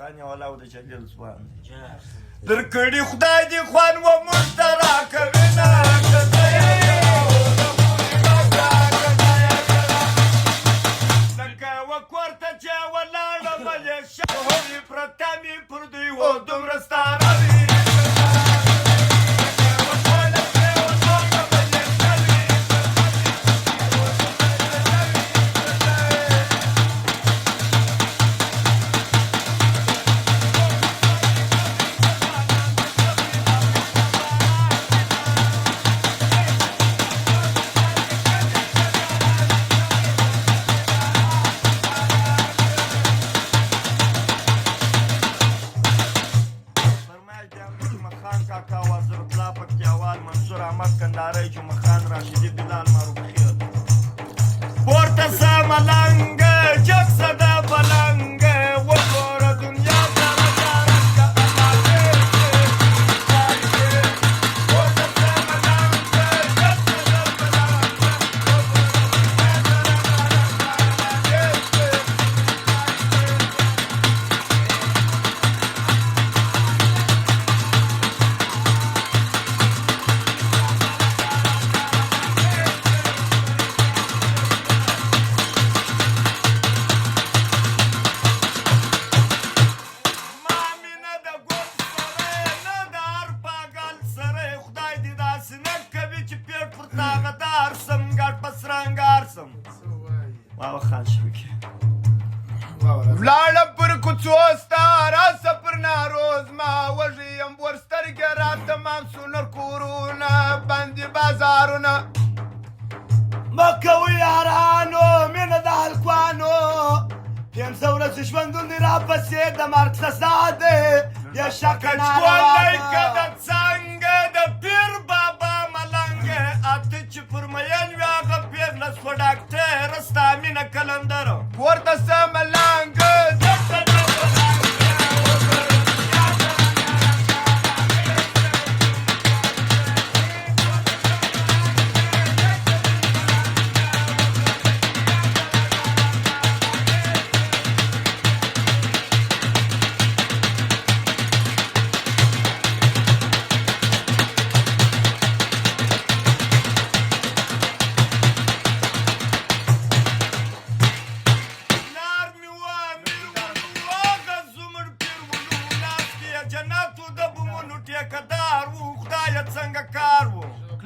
خان یو الله د جلیل ځوان دی درکړي خدای دې خوان و موږ ته راکوینه که ته یې لکه و کور ته چې ولاړه ملې شهري پرته مې پر دوی و دومره ستاره وي کندارۍ جمعه خان راشدي بلال معروف خیر پورته سه ملنګه جګ سه د بلنګه وګوره دنیا ته رجارنګه پورته سه ملنګه جګ سه د بلنګه ولاړه پر کوڅو ستا راسه پر ناروز ما وږی یم ورسترګې راته مام سونر کورونه بندې بازارونه مه کوئ یارانو مینه د هلکوانو پنځه ورځې ژوندون دی راپسې د مرګ سزا دی بې شکه ناروا که د څنګه د پیر بابا ملنګې اته چې پر مین وي هغه پېغله شوه ډاکټره ستا مینه کلندره پورته سه ملنګه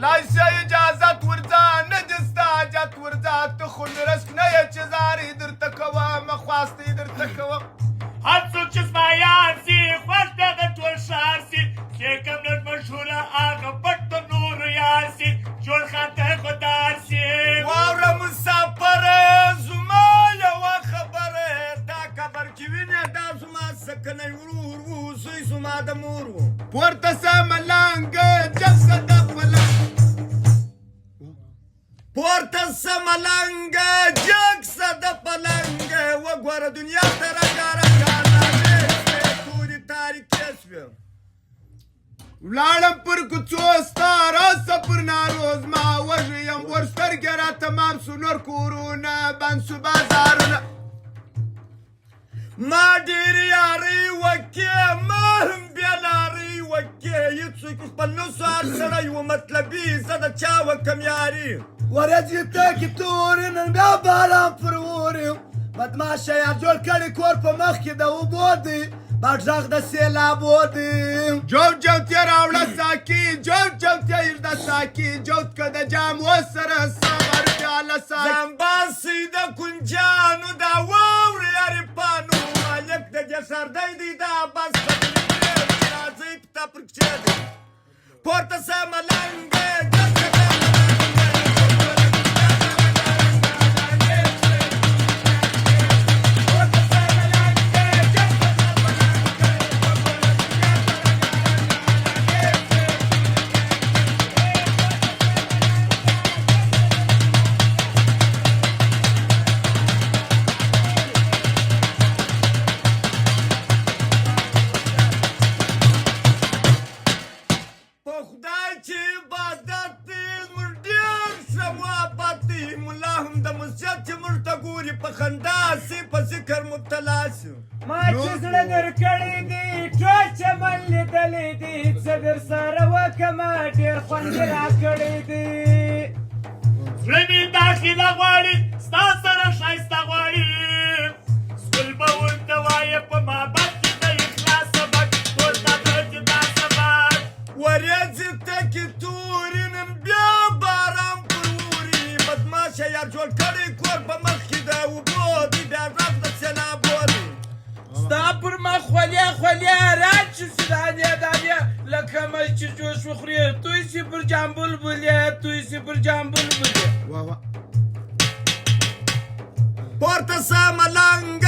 لایسه اجازت ورځه نه دې ستا حاجت ورځه ته خو نرسک نه یې چې زارې درته کوم خواستې درته کوم هر څوک چې زما یار سي خوښ دغه ټول ښار سي چې کوم لږ مشهوره هغه پټ د نورو یار سي جوړ خان ته خوددار سي واوره مسافره زما یوه خبره دا قبر کې وینې دا زما سکنی ورور و زوی زما د مور و پورته سه ملنګه جګ سه د پورته سه ملنګه جګ سه د پلنګه وګوره دنیا ته رنګارنګه نامې شوې تورې تاریکې شوې ولاړم پر کوڅو ستا راسه پر ناروز ما وږی یم ورسترګې راته مام سو نور کورونه بند سو بازارونه ما ډېر یارۍ وکې ما هم بېلارۍ وکې هېڅوک خپل نسو هر سړی و مطلبي زه د چا وکم یاري ورځې تکې تورې نن بیا باران پر اوري بدماشه یار جوړ کړي کور په مخ کې د اوبو دی بټ غږ د سیلابو دی جوت جوتې راوړه ساکي جوت جوتې ایږده ساکي جوت که د جام وسره صبر پیاله ساکي زنباسي د کنجانو دا واورې عرفانو مالک د دې سردی دی دا بس راځئ پتا پر کچې دی پورته سه ملنګې خدای چې عبادت کړی دي ټول چمن لیدلی دي څه در سره وکمه ډېر خوند یې راکړی دی زړه مې داخله غواړي ستا سره ښایسته غواړي سکول به ورته وایې په محبت کې د اخلاص سبق ټول تا ته جدا سبق ورېځې تکې تورې نن بیا باران پر اوري بدماشه یار جوړ کړی کور په مخ کې د اوبو دی بیا رب د سیلابو دی ستا پر مخ خولیا خولیا راچې سي دانې دانې لکه مچ چې جوش وخوري توی سي پر جام بلبلې توی سي پر جام بلبلې پورته سه ملنګ